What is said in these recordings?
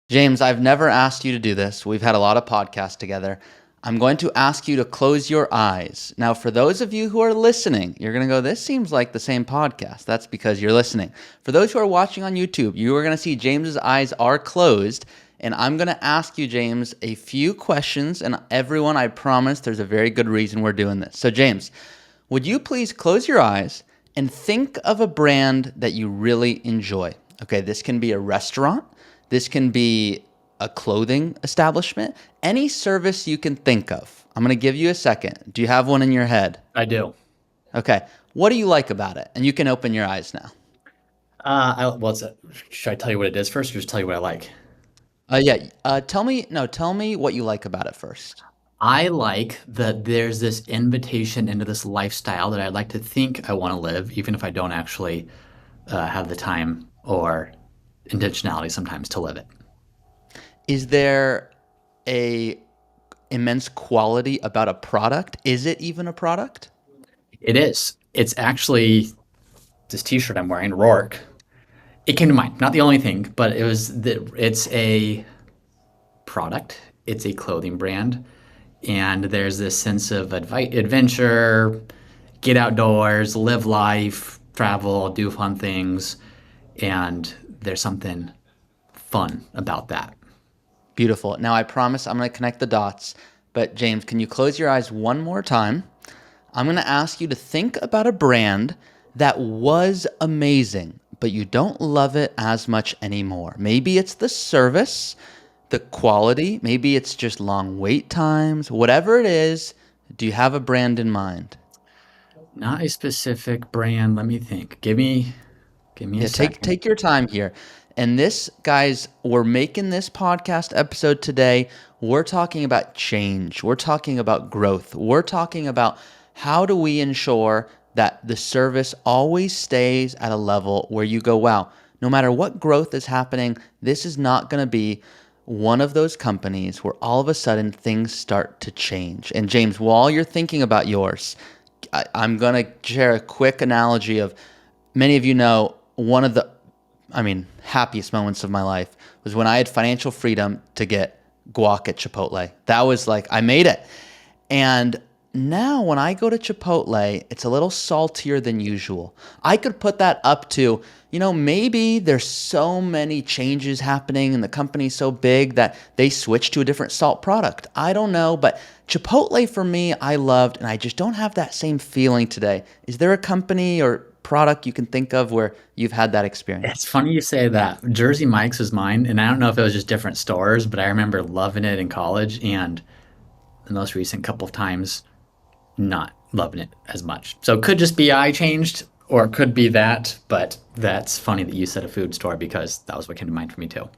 James, I've never asked you to do this. We've had a lot of podcasts together. I'm going to ask you to close your eyes. Now, for those of you who are listening, you're going to go, this seems like the same podcast. That's because you're listening. For those who are watching on YouTube, you are going to see James's eyes are closed. And I'm going to ask you, James, a few questions. And everyone, I promise there's a very good reason we're doing this. So, James, would you please close your eyes and think of a brand that you really enjoy? Okay, this can be a restaurant. This can be a clothing establishment, any service you can think of. I'm going to give you a second. Do you have one in your head? I do. Okay. What do you like about it? And you can open your eyes now. Should I tell you what it is first, or just tell you what I like? Yeah. Tell me, no, tell me what you like about it first. I like that there's this invitation into this lifestyle that I'd like to think I want to live, even if I don't actually have the time or intentionality sometimes to live it. Is there a immense quality about a product? Is it even a product? It is. It's actually this T-shirt I'm wearing, Rourke. It came to mind. Not the only thing, but it's a product. It's a clothing brand, and there's this sense of adventure, get outdoors, live life, travel, do fun things, and there's something fun about that. Beautiful. Now, I promise I'm going to connect the dots. But, James, can you close your eyes one more time? I'm going to ask you to think about a brand that was amazing, but you don't love it as much anymore. Maybe it's the service, the quality, maybe it's just long wait times, whatever it is. Do you have a brand in mind? Not a specific brand. Let me think. Give me a Yeah, take second. take your time here. And this, guys, we're making this podcast episode today. We're talking about change. We're talking about growth. We're talking about how do we ensure that the service always stays at a level where you go, wow, no matter what growth is happening, this is not going to be one of those companies where all of a sudden things start to change. And James, while you're thinking about yours, I'm going to share a quick analogy of many of you know one of the, happiest moments of my life was when I had financial freedom to get guac at Chipotle. That was like, I made it. And now when I go to Chipotle, it's a little saltier than usual. I could put that up to, maybe there's so many changes happening and the company's so big that they switch to a different salt product. I don't know, but Chipotle for me, I loved, and I just don't have that same feeling today. Is there a company or product you can think of where you've had that It's experience? funny you say that. Jersey Mike's was mine, and I don't know if it was just different stores, but I remember loving it in college, and the most recent couple of times not loving it as much. So it could just be I changed, or it could be that, but that's funny that you said a food store because that was what came to mind for me too.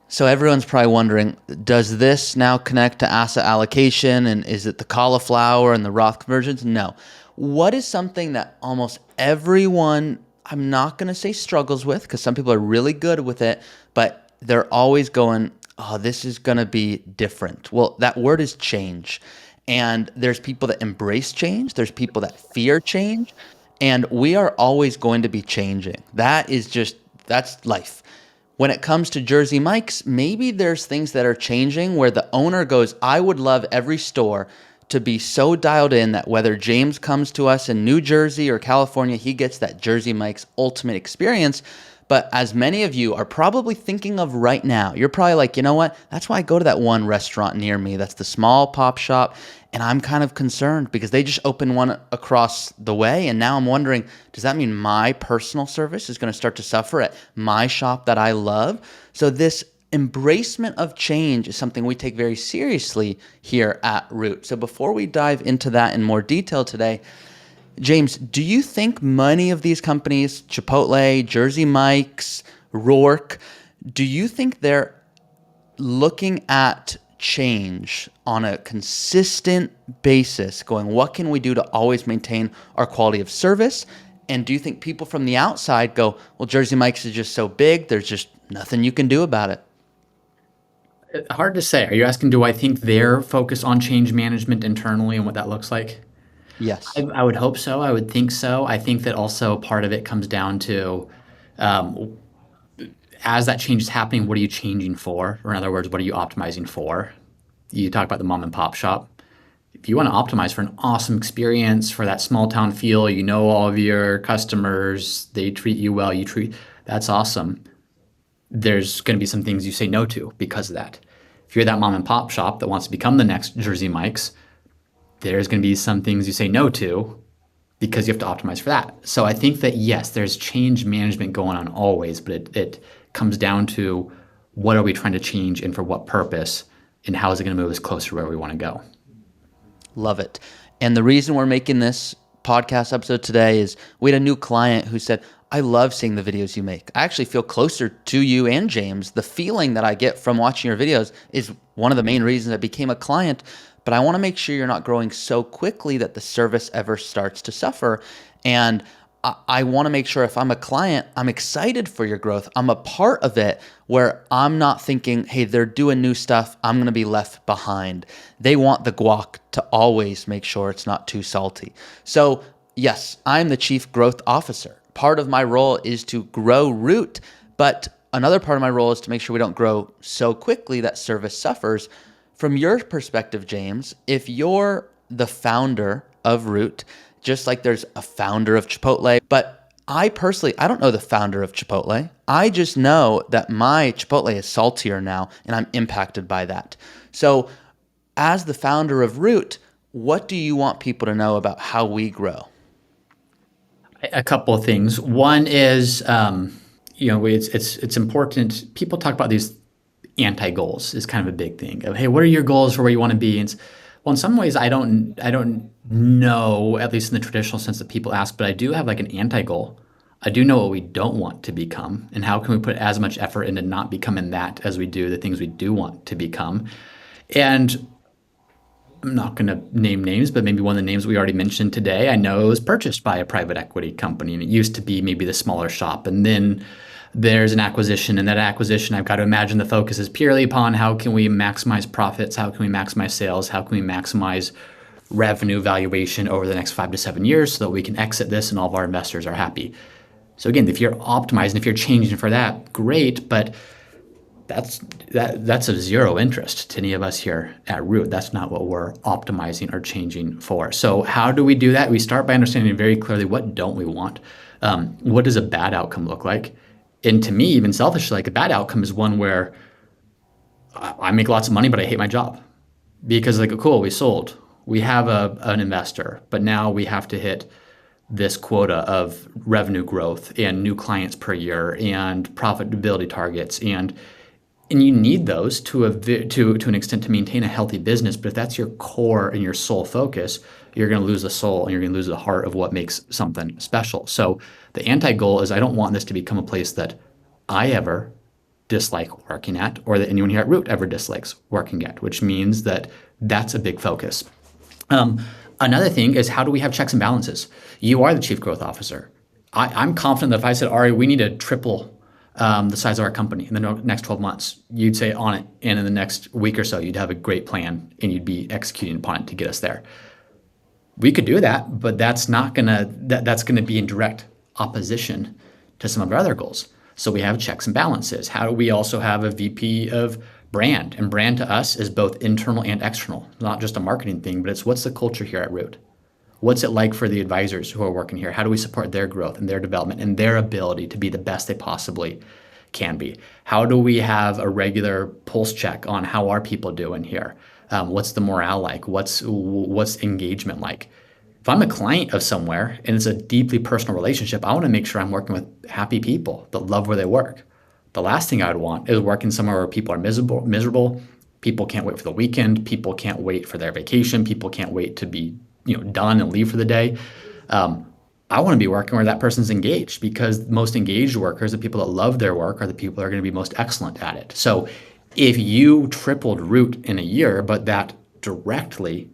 So everyone's probably wondering, does this now connect to asset allocation and is it the cauliflower and the Roth conversions? No. What is something that almost everyone, I'm not going to say struggles with because some people are really good with it, but they're always going, oh, this is going to be different. Well, that word is change. And there's people that embrace change, there's people that fear change, and we are always going to be changing. That's life. When it comes to Jersey Mike's, maybe there's things that are changing where the owner goes, I would love every store to be so dialed in that whether James comes to us in New Jersey or California, he gets that Jersey Mike's ultimate experience. But as many of you are probably thinking of right now, you're probably like, you know what? That's why I go to that one restaurant near me. That's the small pop shop. And I'm kind of concerned because they just opened one across the way. And now I'm wondering, does that mean my personal service is going to start to suffer at my shop that I love? So this embracement of change is something we take very seriously here at Root. So before we dive into that in more detail today, James, do you think many of these companies, Chipotle, Jersey Mike's, Rourke, do you think they're looking at change on a consistent basis, going, what can we do to always maintain our quality of service? And do you think people from the outside go, well, Jersey Mike's is just so big, there's just nothing you can do about it? Hard to say. Are you asking, do I think they're focused on change management internally and what that looks like? I, Yes. I would hope so. I would think so. I think that also part of it comes down to as that change is happening, what are you changing for? Or in other words, what are you optimizing for? You talk about the mom and pop shop. If you want to optimize for an awesome experience, for that small town feel, you know all of your customers, they treat you well, that's awesome. There's going to be some things you say no to because of that. If you're that mom and pop shop that wants to become the next Jersey Mike's, there's going to be some things you say no to because you have to optimize for that. So I think that yes, there's change management going on always, but it comes down to what are we trying to change and for what purpose, and how is it going to move us closer to where we want to go. Love it. And the reason we're making this podcast episode today is we had a new client who said, I love seeing the videos you make. I actually feel closer to you and James. The feeling that I get from watching your videos is one of the main reasons I became a client. But I want to make sure you're not growing so quickly that the service ever starts to suffer. And I want to make sure if I'm a client, I'm excited for your growth. I'm a part of it where I'm not thinking, hey, they're doing new stuff, I'm going to be left behind. They want the guac to always make sure it's not too salty. So yes, I'm the chief growth officer. Part of my role is to grow Root, but another part of my role is to make sure we don't grow so quickly that service suffers. From your perspective, James, if you're the founder of Root, just like there's a founder of Chipotle, but I don't know the founder of Chipotle. I just know that my Chipotle is saltier now and I'm impacted by that. So as the founder of Root, what do you want people to know about how we grow? A couple of things. One is, it's important. People talk about these anti-goals is kind of a big thing of, hey, what are your goals for where you want to be? And well, in some ways, I don't know, at least in the traditional sense that people ask, but I do have like an anti-goal. I do know what we don't want to become, and how can we put as much effort into not becoming that as we do the things we do want to become. And I'm not going to name names, but maybe one of the names we already mentioned today, I know was purchased by a private equity company, and it used to be maybe the smaller shop, and then there's an acquisition, and that acquisition, I've got to imagine the focus is purely upon how can we maximize profits, how can we maximize sales, how can we maximize revenue valuation over the next 5 to 7 years so that we can exit this and all of our investors are happy. So again, if you're optimizing, if you're changing for that, great, but that's of zero interest to any of us here at Root. That's not what we're optimizing or changing for. So how do we do that? We start by understanding very clearly what don't we want. What does a bad outcome look like? And to me, even selfishly, like a bad outcome is one where I make lots of money, but I hate my job because like, cool, we sold. We have an investor, but now we have to hit this quota of revenue growth and new clients per year and profitability targets. And you need those to an extent to maintain a healthy business. But if that's your core and your sole focus, you're going to lose the soul and you're going to lose the heart of what makes something special. So the anti-goal is I don't want this to become a place that I ever dislike working at, or that anyone here at Root ever dislikes working at, which means that that's a big focus. Another thing is, how do we have checks and balances? You are the chief growth officer. I'm confident that if I said, Ari, we need to triple the size of our company in the next 12 months, you'd say on it. And in the next week or so, you'd have a great plan and you'd be executing upon it to get us there. We could do that, but that's gonna be in direct opposition to some of our other goals. So we have checks and balances. How do we also have a VP of brand? And brand to us is both internal and external, not just a marketing thing, but it's what's the culture here at Root? What's it like for the advisors who are working here? How do we support their growth and their development and their ability to be the best they possibly can be? How do we have a regular pulse check on how are people doing here? What's the morale like? What's engagement like? If I'm a client of somewhere and it's a deeply personal relationship, I want to make sure I'm working with happy people that love where they work. The last thing I would want is working somewhere where people are miserable. People can't wait for the weekend. People can't wait for their vacation. People can't wait to be done and leave for the day. I want to be working where that person's engaged, because most engaged workers, the people that love their work, are the people that are going to be most excellent at it. So if you tripled Root in a year, but that directly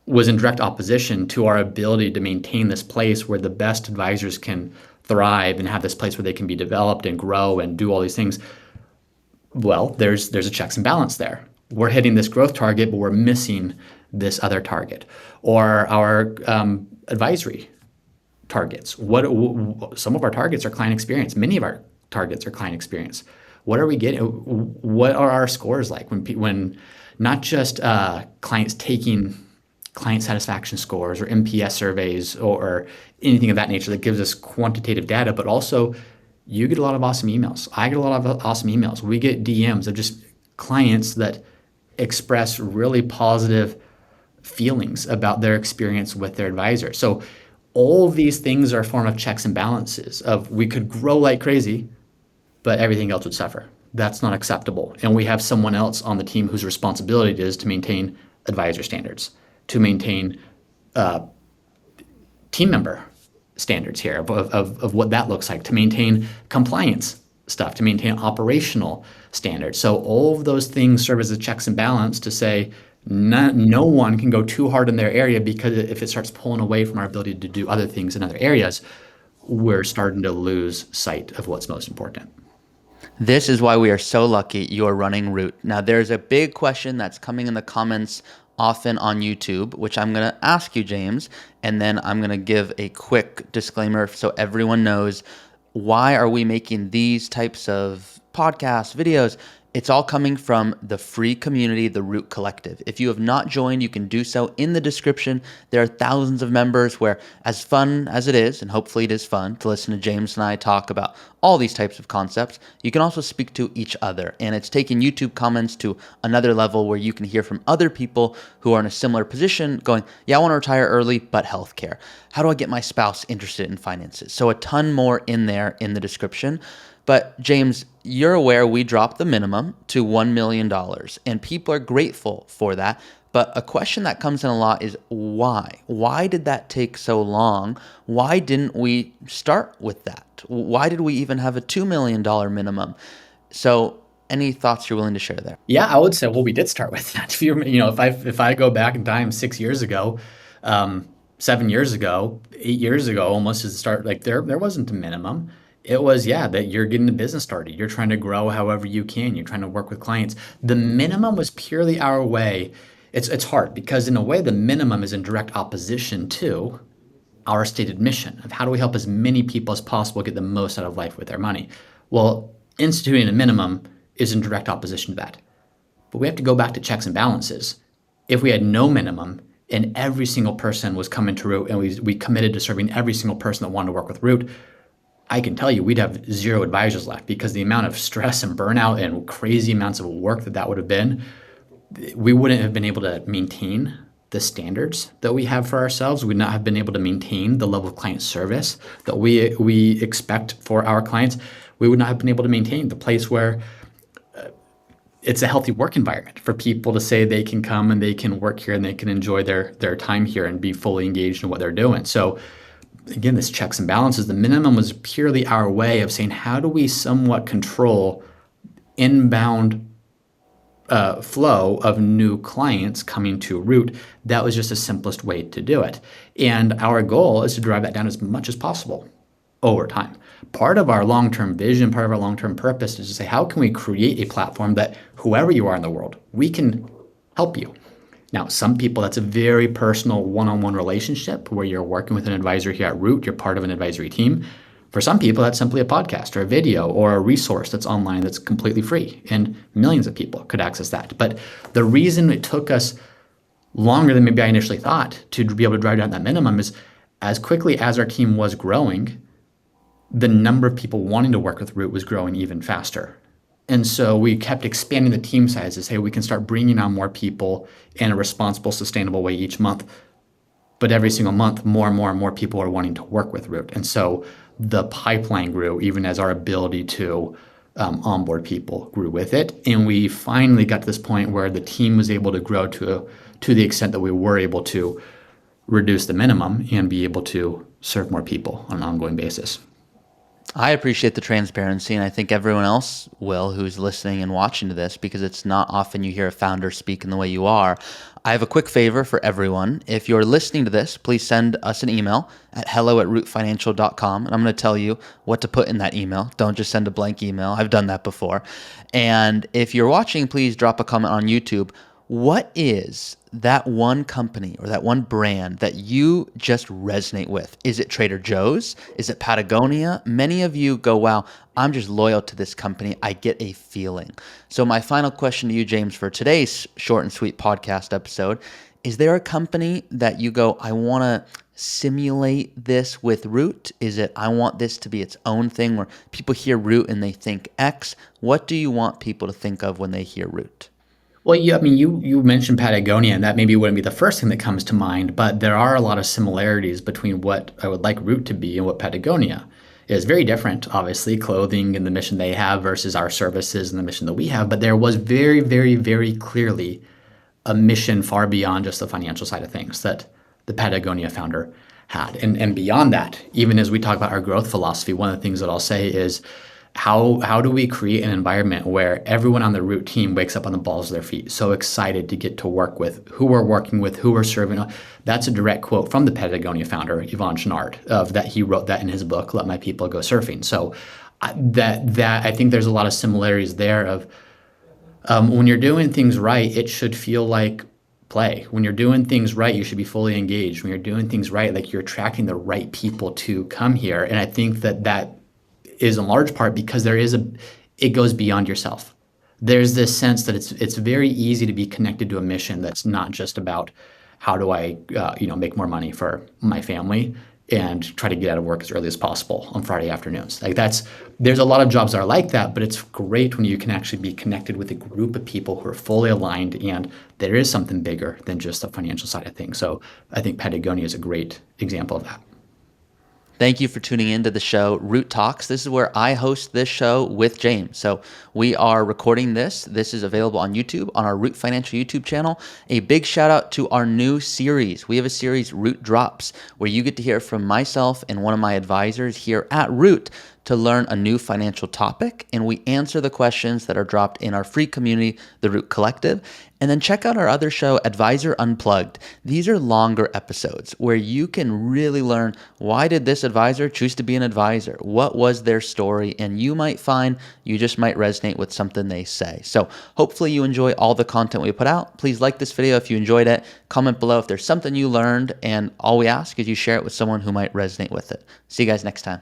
was in direct opposition to our ability to maintain this place where the best advisors can thrive and have this place where they can be developed and grow and do all these things, well, there's a checks and balance there. We're hitting this growth target, but we're missing this other target. Or our advisory targets. Some of our targets are client experience. Many of our targets or client experience. What are we getting? What are our scores like when not just clients taking client satisfaction scores or NPS surveys or anything of that nature that gives us quantitative data, but also you get a lot of awesome emails. I get a lot of awesome emails. We get DMs of just clients that express really positive feelings about their experience with their advisor. So all of these things are a form of checks and balances of we could grow like crazy, but everything else would suffer. That's not acceptable. And we have someone else on the team whose responsibility it is to maintain advisor standards, to maintain team member standards here of what that looks like, to maintain compliance stuff, to maintain operational standards. So all of those things serve as a checks and balance to say no one can go too hard in their area, because if it starts pulling away from our ability to do other things in other areas, we're starting to lose sight of what's most important. This is why we are so lucky you're running Root. Now, there's a big question that's coming in the comments often on YouTube, which I'm going to ask you, James, and then I'm going to give a quick disclaimer so everyone knows why are we making these types of podcasts, videos. It's all coming from the free community, the Root Collective. If you have not joined, you can do so in the description. There are thousands of members where, as fun as it is, and hopefully it is fun to listen to James and I talk about all these types of concepts, you can also speak to each other. And it's taking YouTube comments to another level where you can hear from other people who are in a similar position going, yeah, I want to retire early, but healthcare. How do I get my spouse interested in finances? So a ton more in there in the description. But James, you're aware we dropped the minimum to $1 million, and people are grateful for that. But a question that comes in a lot is why? Why did that take so long? Why didn't we start with that? Why did we even have a $2 million minimum? So any thoughts you're willing to share there? Yeah, I would say, well, we did start with that. If I go back in time 6 years ago, 7 years ago, 8 years ago, almost as the start, like there wasn't a minimum. It was, that you're getting a business started. You're trying to grow however you can. You're trying to work with clients. The minimum was purely our way. It's hard because in a way, the minimum is in direct opposition to our stated mission of how do we help as many people as possible get the most out of life with their money. Well, instituting a minimum is in direct opposition to that. But we have to go back to checks and balances. If we had no minimum and every single person was coming to Root and we committed to serving every single person that wanted to work with Root, I can tell you we'd have 0 advisors left, because the amount of stress and burnout and crazy amounts of work that would have been, we wouldn't have been able to maintain the standards that we have for ourselves. We'd not have been able to maintain the level of client service that we expect for our clients. We would not have been able to maintain the place where it's a healthy work environment for people to say they can come and they can work here and they can enjoy their time here and be fully engaged in what they're doing. So again, this checks and balances, the minimum was purely our way of saying, how do we somewhat control inbound flow of new clients coming to Root? That was just the simplest way to do it. And our goal is to drive that down as much as possible over time. Part of our long-term vision, part of our long-term purpose is to say, how can we create a platform that whoever you are in the world, we can help you. Now, some people, that's a very personal one-on-one relationship where you're working with an advisor here at Root, you're part of an advisory team. For some people, that's simply a podcast or a video or a resource that's online that's completely free, and millions of people could access that. But the reason it took us longer than maybe I initially thought to be able to drive down that minimum is as quickly as our team was growing, the number of people wanting to work with Root was growing even faster. And so we kept expanding the team size to say we can start bringing on more people in a responsible, sustainable way each month. But every single month, more and more and more people are wanting to work with Root. And so the pipeline grew, even as our ability to onboard people grew with it. And we finally got to this point where the team was able to grow to the extent that we were able to reduce the minimum and be able to serve more people on an ongoing basis. I appreciate the transparency, and I think everyone else will who's listening and watching to this, because it's not often you hear a founder speak in the way you are. I have a quick favor for everyone. If you're listening to this, please send us an email at hello@rootfinancial.com, and I'm going to tell you what to put in that email. Don't just send a blank email. I've done that before. And if you're watching, please drop a comment on YouTube. What is that one company or that one brand that you just resonate with? Is it Trader Joe's? Is it Patagonia? Many of you go, wow, I'm just loyal to this company. I get a feeling. So, my final question to you, James, for today's short and sweet podcast episode, is there a company that you go, I want to simulate this with Root? Is it, I want this to be its own thing where people hear Root and they think X? What do you want people to think of when they hear Root? Well, yeah, I mean, you mentioned Patagonia, and that maybe wouldn't be the first thing that comes to mind, but there are a lot of similarities between what I would like Root to be and what Patagonia is. Very different, obviously, clothing and the mission they have versus our services and the mission that we have. But there was very, very, very clearly a mission far beyond just the financial side of things that the Patagonia founder had. And beyond that, even as we talk about our growth philosophy, one of the things that I'll say is how do we create an environment where everyone on the Root team wakes up on the balls of their feet, so excited to get to work with who we're working with, who we're serving. That's a direct quote from the Patagonia founder, Yvon Chouinard, of that he wrote that in his book, Let My People Go Surfing. So that I think there's a lot of similarities there of when you're doing things right, it should feel like play. When you're doing things right, you should be fully engaged. When you're doing things right, like you're attracting the right people to come here. And I think that is in large part because it goes beyond yourself. There's this sense that it's very easy to be connected to a mission that's not just about how do I make more money for my family and try to get out of work as early as possible on Friday afternoons. There's a lot of jobs that are like that, but it's great when you can actually be connected with a group of people who are fully aligned and there is something bigger than just the financial side of things. So I think Patagonia is a great example of that. Thank you for tuning in to the show Root Talks. This is where I host this show with James. So we are recording this. This is available on YouTube, on our Root Financial YouTube channel. A big shout out to our new series. We have a series, Root Drops, where you get to hear from myself and one of my advisors here at Root to learn a new financial topic, and we answer the questions that are dropped in our free community, the Root Collective. And then check out our other show, Advisor Unplugged. These are longer episodes where you can really learn, why did this advisor choose to be an advisor? What was their story? And you might find you just might resonate with something they say. So hopefully you enjoy all the content we put out. Please like this video if you enjoyed it. Comment below if there's something you learned, and all we ask is you share it with someone who might resonate with it. See you guys next time.